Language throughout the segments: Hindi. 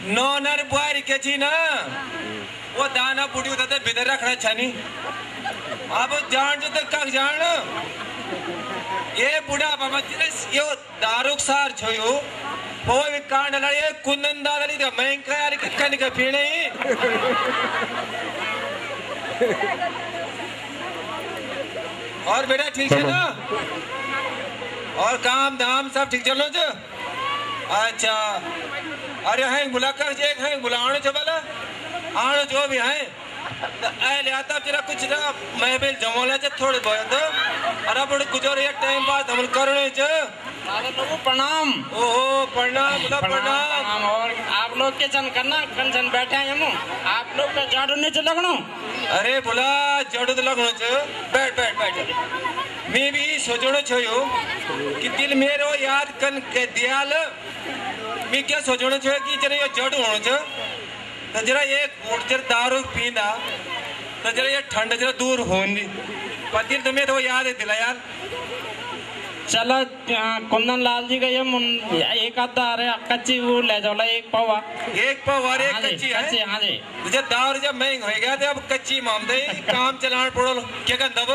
नॉनर बुआरी के छी ना वो दाना बुढ़ी होता था भीतर रखना छनी अब जान जो तक कक जान ये बुढ़ा बाबा यो दारुक सार छोयो वो भी कांड लड़े कुंदन दादली तो मैं यार कितने का पीने ही और बेटा ठीक है ना और काम धाम सब ठीक चलो जो अच्छा अरे हैं बुलाकर जे हैं बुलाने जो वाला आने जो भी हैं आए ले आता जरा कुछ ना मैं भी जमोला जे थोड़े बहुत अरे बड़े गुजर ये टाइम बाद हम करने जो प्रणाम ओहो प्रणाम प्रणाम और आप लोग के जन करना कंजन बैठे हैं हम आप लोग का झाड़ू नहीं लगनो अरे बोला झाड़ू तो लगनो जो बैठ बैठ बैठ मैं भी सोचना चाहिए कि दिल मेरो याद कन के दियाल मैं क्या सोचना चाहिए कि जरा ये जड़ होना चाहिए तो जरा ये जरा दारू पीना तो जरा ये ठंड जरा दूर होनी पर दिल तुम्हें तो याद है दिला यार चलो कुंदन लाल जी का ये एक आधा अरे कच्ची वो ले जाओ एक पावा और एक कच्ची है हाँ जी जब दारू जब महंग हो गया तो अब कच्ची मामदे काम चलाना पड़ो क्या कर दब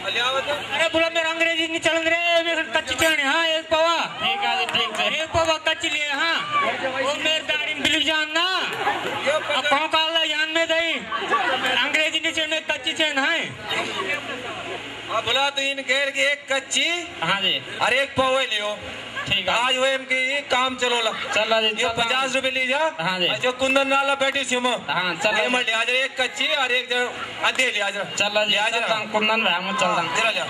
अरे बोला मेरा अंग्रेजी नहीं चल रहे मेरे कच्ची चढ़ने हाँ एक पावा ठीक है ठीक है एक पावा कच्ची लिए हाँ वो मेरे गाड़ी में बिल्कुल जानना अब कौन काल जान में दई अंग्रेजी नहीं चढ़ने कच्ची चढ़ है बोला तो इन घेर की एक कच्ची हाँ जी और एक पावा लियो ठीक है आज वो इनकी काम चलो ला चलो जी ये 50 रुपए लीजा हाँ जी जो कुंदन नाला बैठी सी मैं हाँ चलो ये मत लिया एक कच्ची और एक आधे लिया चलो जी कुंदन भाई हम चलता जरा जा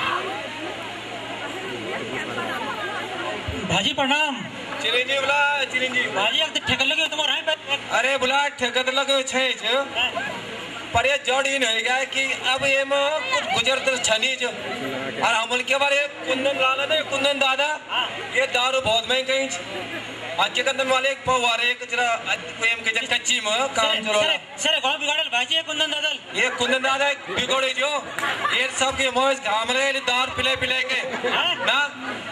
भाजी प्रणाम चिरंजीवी बोला चिरंजीवी भाजी अब तो ठेकर लगे तुम्हारा अरे बोला ठेकर लगे छे पर ये जड़ इन हो गया कि अब ये में कुछ गुजर तो छनी जो और हमल के बारे कुंदन लाला ने कुंदन दादा ये दारू बहुत महंगी आज के कंदन वाले एक पवारे एक जरा एम के कच्ची में काम चलो सर कौन बिगाड़ल भाजी है कुंदन दादा ये कुंदन दादा बिगड़े जो ये सब के मौज घाम रहे दार पिले पिले के ना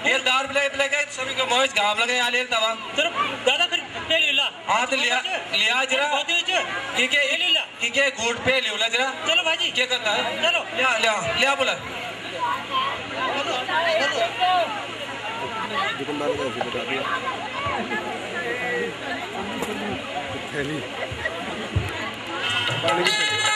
ये दार पिले के सभी के मौज घाम लगे आले दवा चलो दादा फिर पे लीला हां तो लिया जरा ठीक है घूट पे लियो जरा चलो भाजी क्या करता है चलो लिया बोला दुकानदार को ऐसे बता दिया थैली पानी की थैली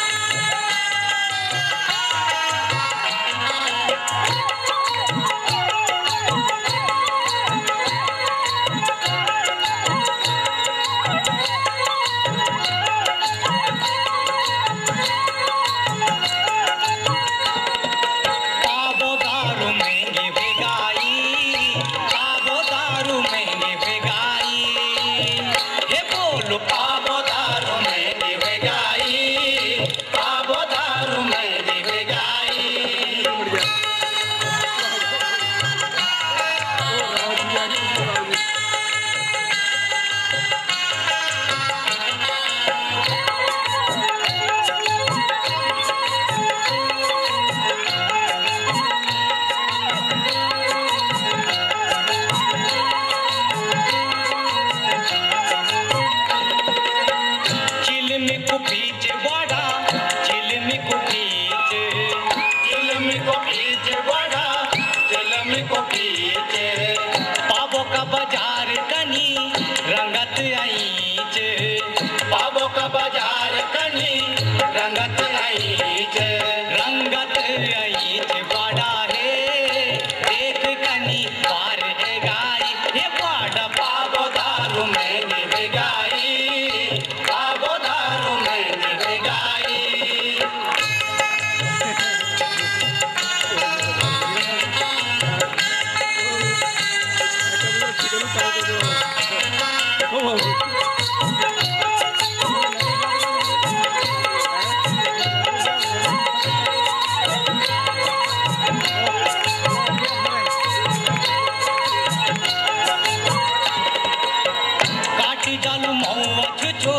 मऊआ छुचो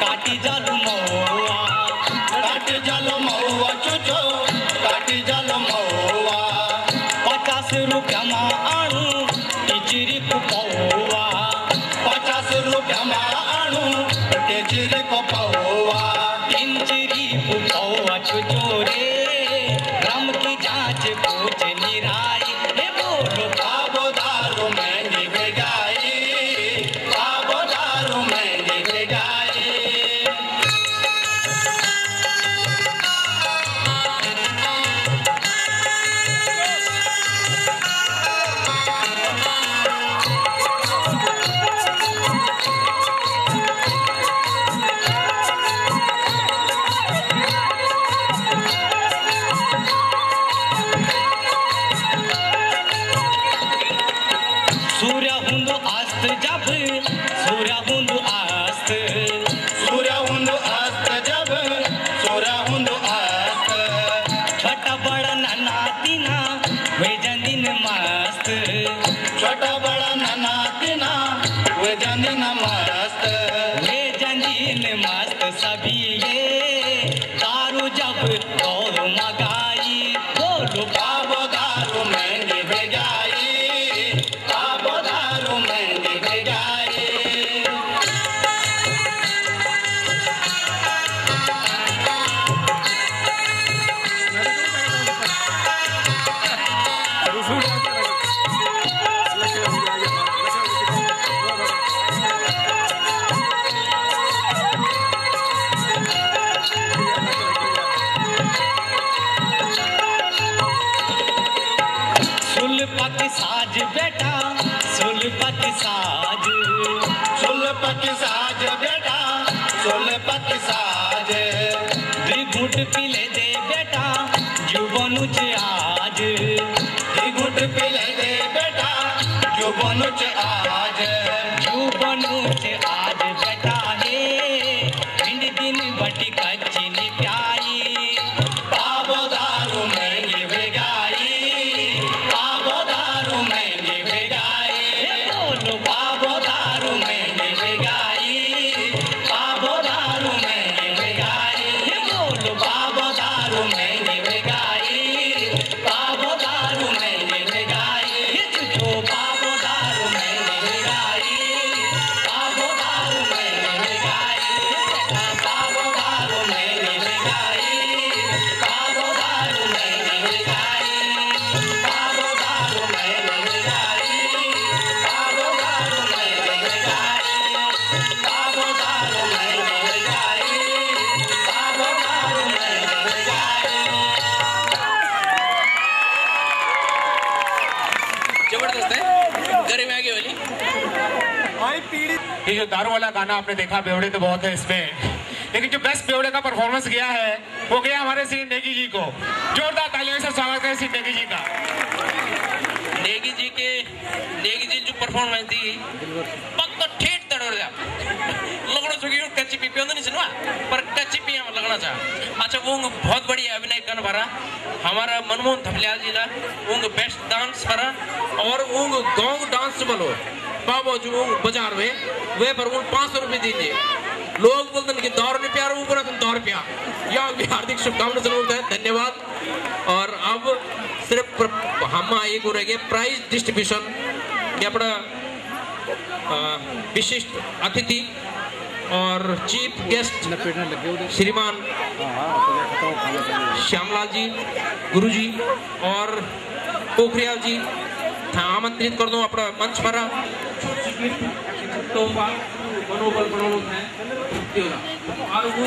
काटी जालू मऊआ काटी जालू मऊआ छुचो काटी जालू मऊआ 50 रुपया मा आणू टिचरी को पौवा 50 रुपया मा आणू टिचरी को पौवा टिचरी को पौवा छुचो रे ब्रह्म की जांच पूछ निराई हे बोलो बाबो दारू महंगी बेगाई बाबो दारू महंगी बेगाई सूर्य हुंदु आस्त जब सूर्य हुंदु आस्त सूर्य हुंदु आस्त जब सूर्य हुंदु आस्त छोटा बड़ा नाना तीना वे जंदिन मस्त छोटा बड़ा नाना तीना वे जंदिन मस्त वे जंदिन मस्त सभी ये दारू जब गौर मगाई बोलो बाबो दारू महंगी बेगाई बाबो दारू महंगी बेगाई सुलपक साज बेटा सुलपक साज सुलपक साज बेटा सुलपक साज घुट पिले दे बेटा जुबनुच आज घुट पिले दे बेटा जुबनुच आज जुबनुच आज बेटा हे भिंड दिन बटी कच्ची नी प्याई बाबो दारू महंगी बेगाई बाबो दारू महंगी बेगाई बोलो बाबो दारू महंगी बेगाई बाबो दारू महंगी बेगाई बोलो बाबो दारू महंगी बेगाई बाबो दारू महंगी बेगाई छुचो बाबो दारू महंगी बेगाई बाबो दारू महंगी बेगाई बाबो दारू महंगी बेगाई बाबो दारू महंगी बेगाई बाबो दारू महंगी बेगाई बाबो दारू महंगी बेगाई बाबो दारू महंगी बेगाई बाबो दारू महंगी बेगाई जबरदस्त है गरीब आगे वाली ये जो दारू वाला गाना आपने देखा, बेवड़े तो बहुत है इसमें, लेकिन जो बेस्ट बेवड़े का परफॉर्मेंस किया है वो गया हमारे श्री नेगी जी को। जोरदार तालियों से स्वागत करें श्री नेगी जी का। नेगी जी जो परफॉर्मेंस थी पक्का ठेठ तड़ोड़ जा लगना चाहिए कच्ची पीपी होता नहीं सुनवा पर कच्ची पी हम लगना चाह। अच्छा वो बहुत बढ़िया अभिनय कर भरा हमारा मनमोहन थपलियाल जी ला उंग बेस्ट डांस करा और उंग गाँव डांस बोलो बाबा जो बाजार में वे पर उन 500 रुपये दीजिए। लोग बोलते हैं कि 10 रुपये प्यार वो बोला तुम 10 रुपया या भी हार्दिक शुभकामनाएं जरूर है, धन्यवाद। और अब सिर्फ हम एक रह गए प्राइज डिस्ट्रीब्यूशन ये अपना विशिष्ट अतिथि और चीफ गेस्ट श्रीमान श्यामलाल जी गुरु जी और पोखरियाल जी आमंत्रित कर दो अपना मंच पर मनोबल बनाओ है और वो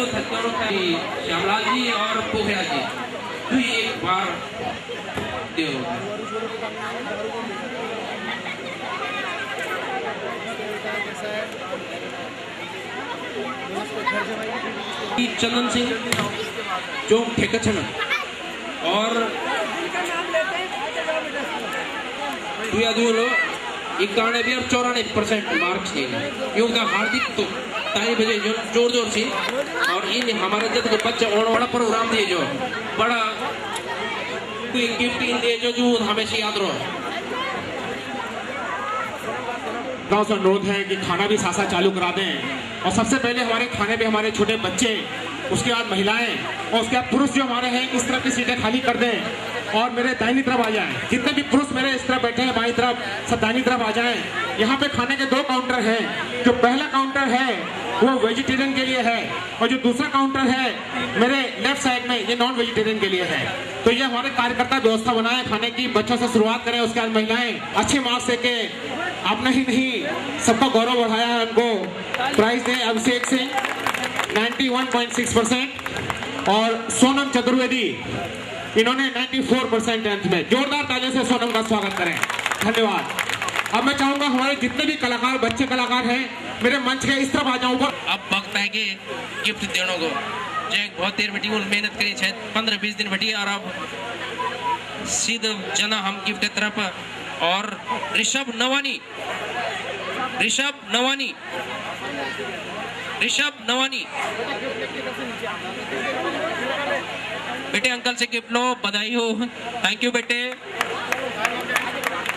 श्यामलाल जी और पोखरियाल जी तो एक बार चंदन सिंह जो ठेकचन और एक कारण भी और 94% मार्क्स योगदान हार्दिक तो ताली बजे जोर जोर से और इन हमारे जब बच्चा बड़ा प्रोग्राम दिए जो बड़ा गिफ्ट इन दिए जो हमेशा याद रहो। गाँव से अनुरोध है कि खाना भी सासा चालू करा दें। और सबसे पहले हमारे खाने पे हमारे छोटे बच्चे, उसके बाद महिलाएं और उसके बाद पुरुष जो हमारे हैं इस तरफ की सीटें खाली कर दें और मेरे दाहिनी तरफ आ जाएं। जितने भी पुरुष मेरे इस तरफ बैठे हैं बाईं तरफ, सब दाहिनी तरफ आ जाएं। यहाँ पे खाने के 2 काउंटर हैं। जो पहला काउंटर है वो वेजिटेरियन के लिए है और जो दूसरा काउंटर है मेरे लेफ्ट साइड में ये नॉन वेजिटेरियन के लिए है। तो ये हमारे कार्यकर्ता व्यवस्था बनाए खाने की, बच्चों से शुरुआत करें, उसके बाद महिलाएं अच्छे मार्क्स देके अपना ही नहीं सबका गौरव बढ़ाया है। उनको प्राइज दें अभिषेक सिंह 91.6% और सोनम चतुर्वेदी इन्होंने 94% टेंथ में। जोरदार तालियों से सोनम का स्वागत करें। धन्यवाद। अब मैं चाहूंगा हमारे जितने भी कलाकार, बच्चे कलाकार हैं, मेरे मंच के इस तरफ आ जाऊंगा। अब वक्त है कि गिफ्ट देने को जैक बहुत देर बैठी मेहनत करी, शायद 15-20 दिन बैठी और अब सीधे जना हम गिफ्ट की तरफ। और ऋषभ नवानी बेटे अंकल से गिफ्ट लो, बधाई हो, थैंक यू बेटे।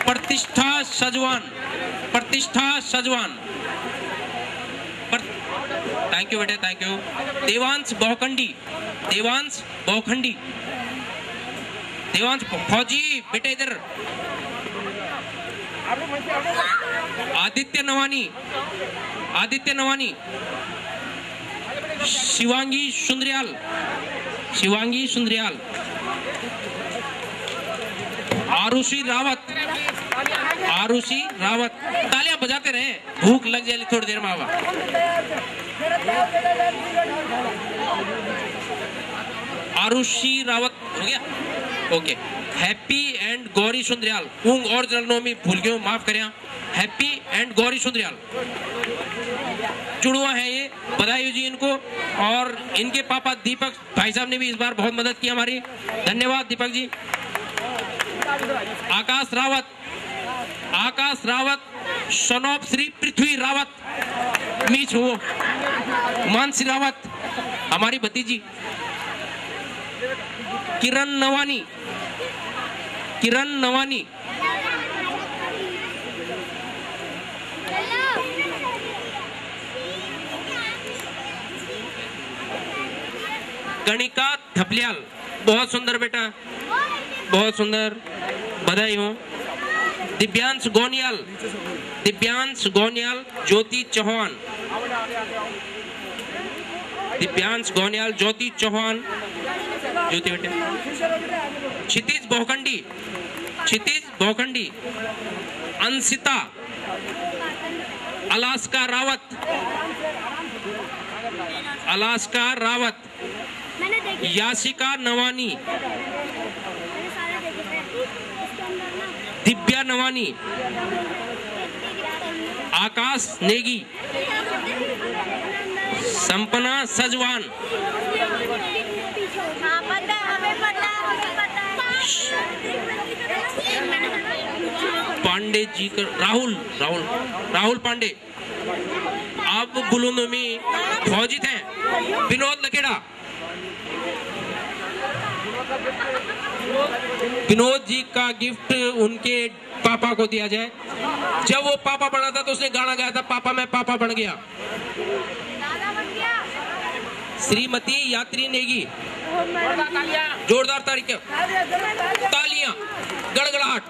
प्रतिष्ठा सजवान थैंक यू बेटे, थैंक यू। देवांश फौजी बेटे इधर। आदित्य नवानी शिवांगी सुंदरियाल आरुषि रावत तालियां बजाते रहे, भूख लग जाए थोड़ी देर में। आवा आरुषि रावत हो गया, okay. Happy and Gauri Sundriyal ऊंग और जनोमी भूल गए, माफ करें। हैप्पी एंड गौरी सुंदरियाल जुड़वा है ये, बधाई हो जी इनको। और इनके पापा दीपक भाई साहब ने भी इस बार बहुत मदद की हमारी, धन्यवाद दीपक जी। आकाश रावत सनोप श्री पृथ्वी रावत मीच हो, मानसी रावत हमारी भतीजी। किरण नवानी गणिका थपलियाल, बहुत सुंदर बेटा, बहुत सुंदर, बधाई हो। दिव्यांश गोनियाल ज्योति चौहान ज्योति बेटे। क्षितिज बहुखंडी अंशिता अलास्का रावत याशिका नवानी दिव्या नवानी आकाश नेगी संपना सजवान पांडे जी का राहुल पांडे। अब बुलंद में फौजी थे विनोद लखेड़ा। विनोद जी का गिफ्ट उनके पापा को दिया जाए। जब वो पापा बना था तो उसने गाना गाया था, पापा मैं पापा बन गया। श्रीमती यात्री नेगी, जोरदार तालियां गड़गड़ाहट।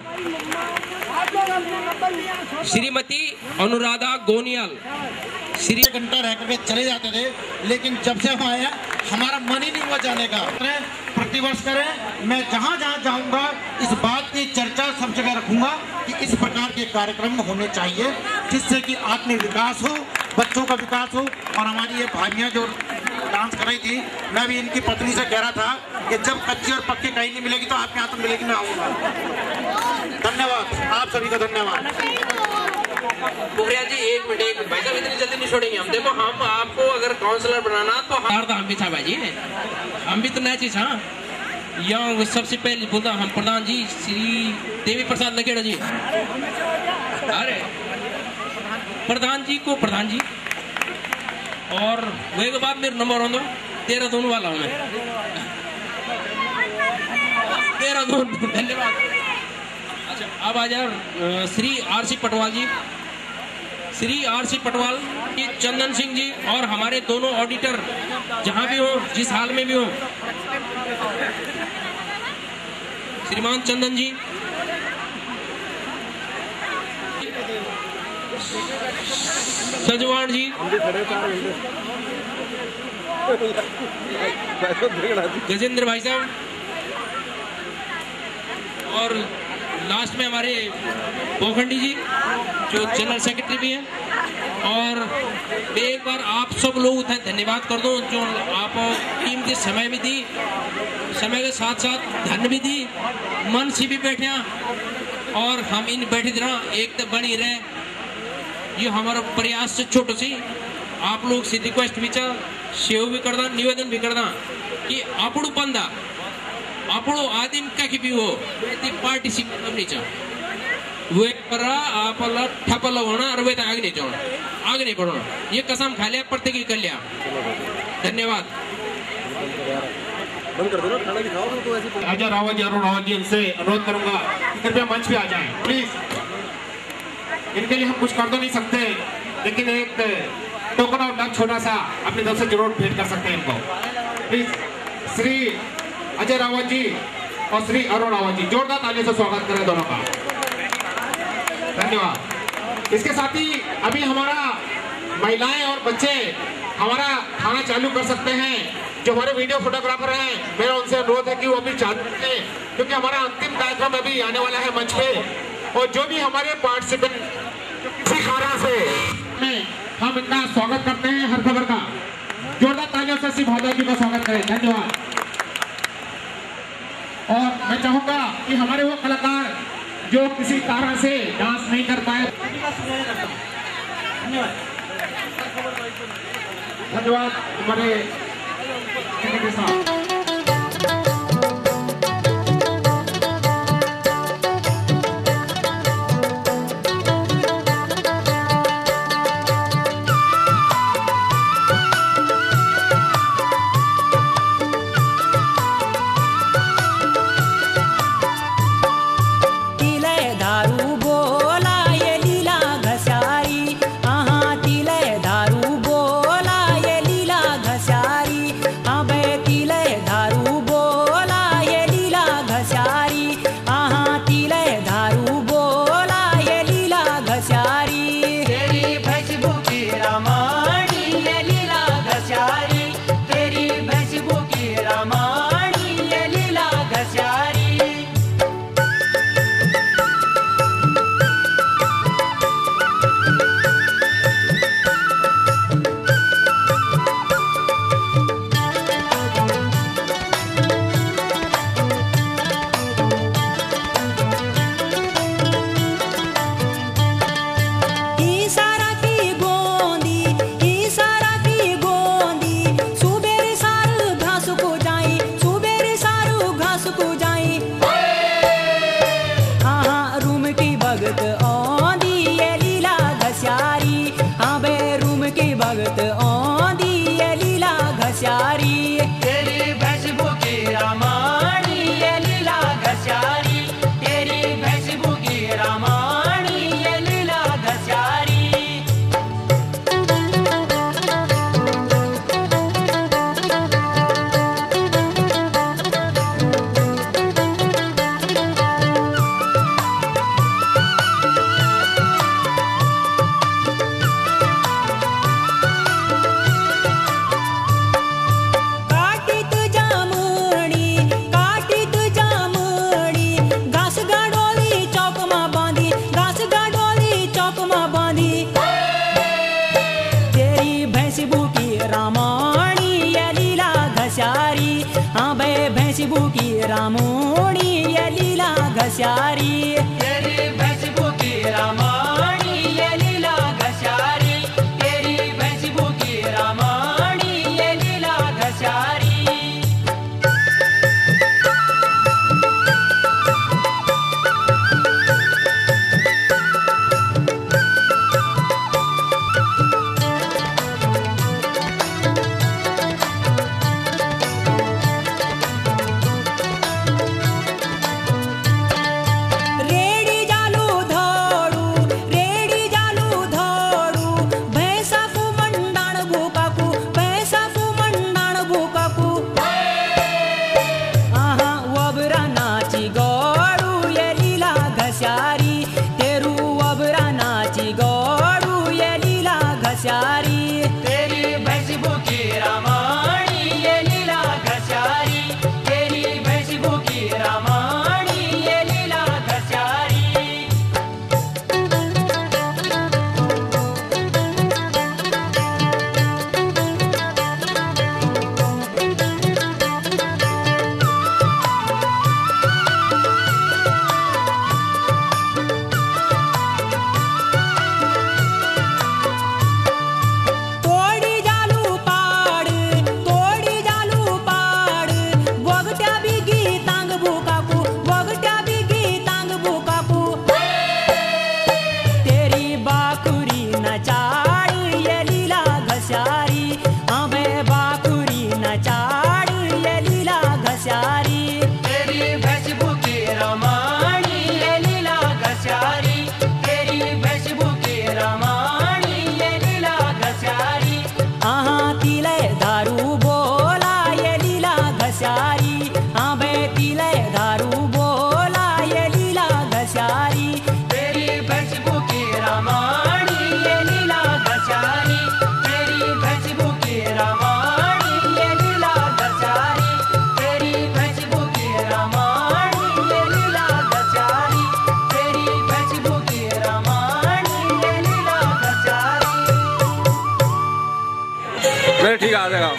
श्रीमती अनुराधा गोनियाल, श्री घंटा रह करके चले जाते थे, लेकिन जब से हम आए हमारा मन ही नहीं हुआ जाने का। प्रतिवर्ष करें, मैं जहाँ जहाँ जाऊँगा इस बात की चर्चा सब जगह रखूंगा कि इस प्रकार के कार्यक्रम होने चाहिए जिससे कि आत्म विकास हो, बच्चों का विकास हो। और हमारी ये भाइयाँ जो डांस कर रही थी, मैं भी इनकी पत्नी से कह रहा था कि जब कच्ची और पक्की कहीं नहीं मिलेगी तो आपके यहाँ तो मिलेगी, मैं आऊँगा। धन्यवाद आप सभी का, धन्यवाद। पोखरिया जी एक मिनट भाई साहब, इतनी जल्दी नहीं छोड़ेंगे हम। देखो हम आपको अगर काउंसलर बनाना तो हम भी था भाई जी, हम भी तो नया चीज। हाँ यहाँ सबसे पहले बोलता हम प्रधान जी श्री देवी प्रसाद लखेड़ा जी। अरे प्रधान जी को प्रधान जी, और वही के बाद मेरा नंबर हो 13 दोनों वाला हूँ मैं, 13 दोनों। धन्यवाद। अच्छा अब आ जाओ श्री आरसी पटवाल जी। श्री आर.सी. पटवाल, चंदन सिंह जी और हमारे दोनों ऑडिटर जहां भी हो, जिस हाल में भी हो, श्रीमान चंदन जी, सजवान जी, गजेंद्र भाई साहब, और लास्ट में हमारे पोखंडी जी जो जनरल सेक्रेटरी भी हैं। और मैं एक बार आप सब लोग धन्यवाद कर दूं जो आप कीमती समय भी दी, समय के साथ साथ धन भी दी, मन से भी बैठे और हम इन बैठे रहा एक तो बनी रहे। ये हमारा प्रयास से छोटो सी आप लोग से रिक्वेस्ट भी चा, सेव भी करदा, निवेदन भी करदा कि आपड़ू पंदा आपड़ो आदिम कहीं भी हो पार्टिसिपेट करनी चाहिए। वे पर आपला ठपल होना और वे आगे नहीं जाना, आगे नहीं बढ़ना। ये कसम खा लिया, प्रत्येक कर लिया। धन्यवाद। अजय रावत जी, अरुण रावत जी, इनसे अनुरोध करूंगा कृपया मंच पे आ जाएं प्लीज। इनके लिए हम कुछ कर तो नहीं सकते, लेकिन एक टोकन और नग छोटा सा अपनी तरफ से जरूर भेंट कर सकते हैं इनको। प्लीज श्री अजय रावत जी और श्री अरुण रावत जी, जोरदार तालियों से स्वागत करें दोनों का। धन्यवाद। इसके साथ ही अभी हमारा महिलाएं और बच्चे हमारा खाना चालू कर सकते हैं। जो हमारे वीडियो फोटोग्राफर हैं, मेरा उनसे अनुरोध है कि वो अभी चालू करें, क्योंकि हमारा अंतिम कार्यक्रम अभी आने वाला है मंच पे। और जो भी हमारे पार्टिसिपेंट खाना से हम इनका स्वागत करते हैं हर खबर का। जोरदार तालियों से श्री भादा जी का स्वागत करें। धन्यवाद। और मैं चाहूंगा कि हमारे वो कलाकार जो किसी कारण से डांस नहीं कर पाए, धन्यवाद हमारे साथ। रामोणी ये लीला घस्यारी, तेरी भैंसबू की रामाणी ये लीला घस्यारी, तेरी भैंसबू की रामाणी ये लीला घस्यारी। रे नहीं ठीक आ जाएगा।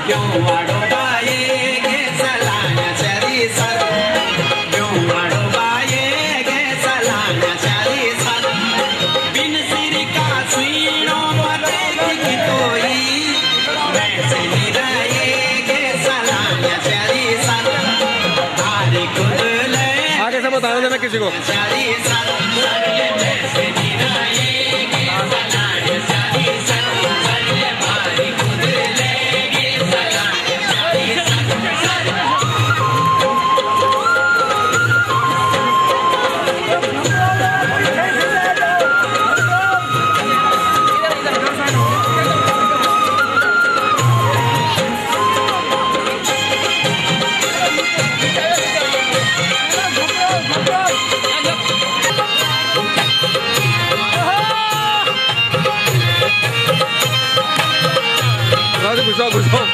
क्यों वाड़ो बाये गे सलाना चली सर, क्यों वाड़ो बाये गे सलाना चली सर, बिन सिर का सीनो मते की तोई, वैसे निराये गे सलाना चली सर, तारी खुद ले आगे से बताने देना किसी को। चली सर, वैसे निराये गे सलाना चली सर, तारी खुद ले गे सलाना चली सर। घुसाओ घुसाओ।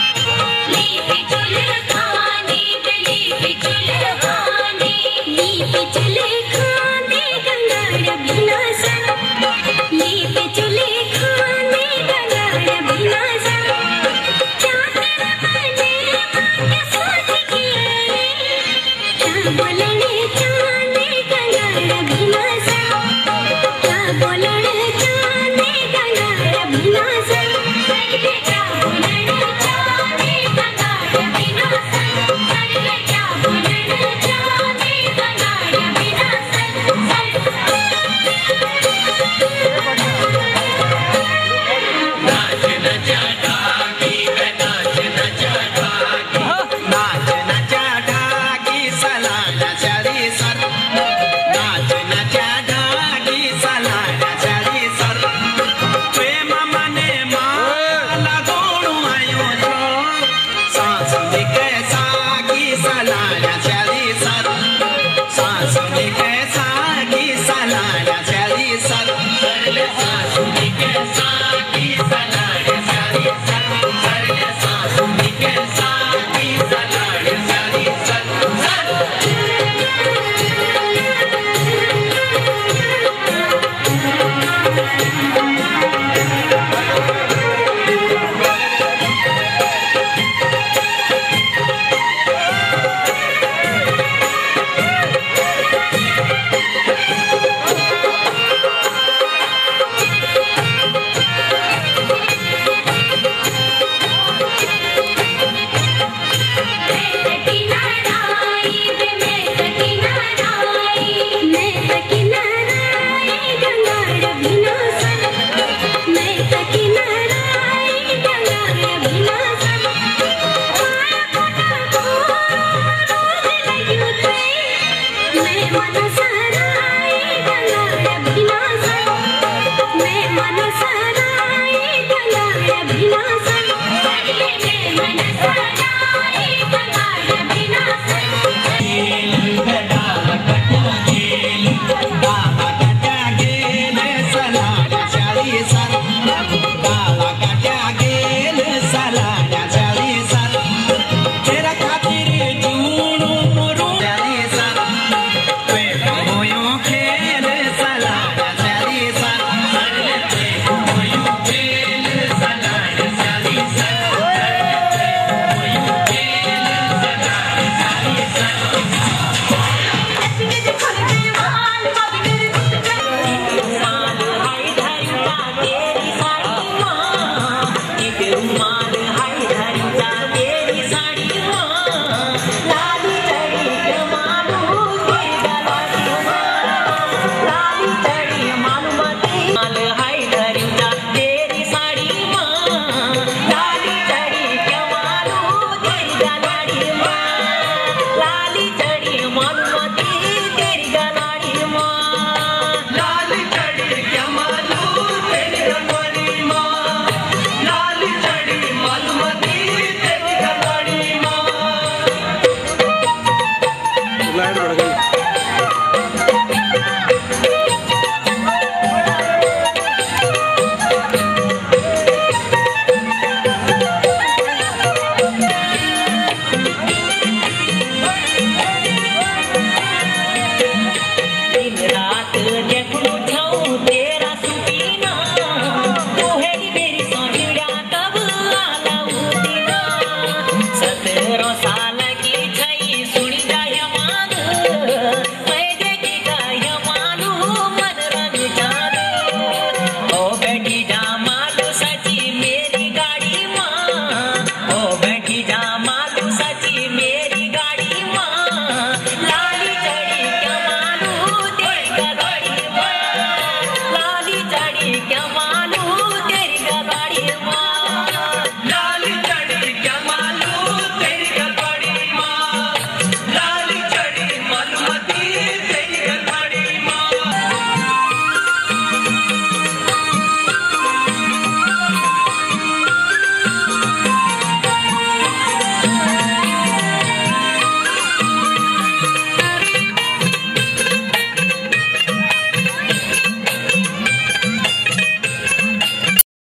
Rumah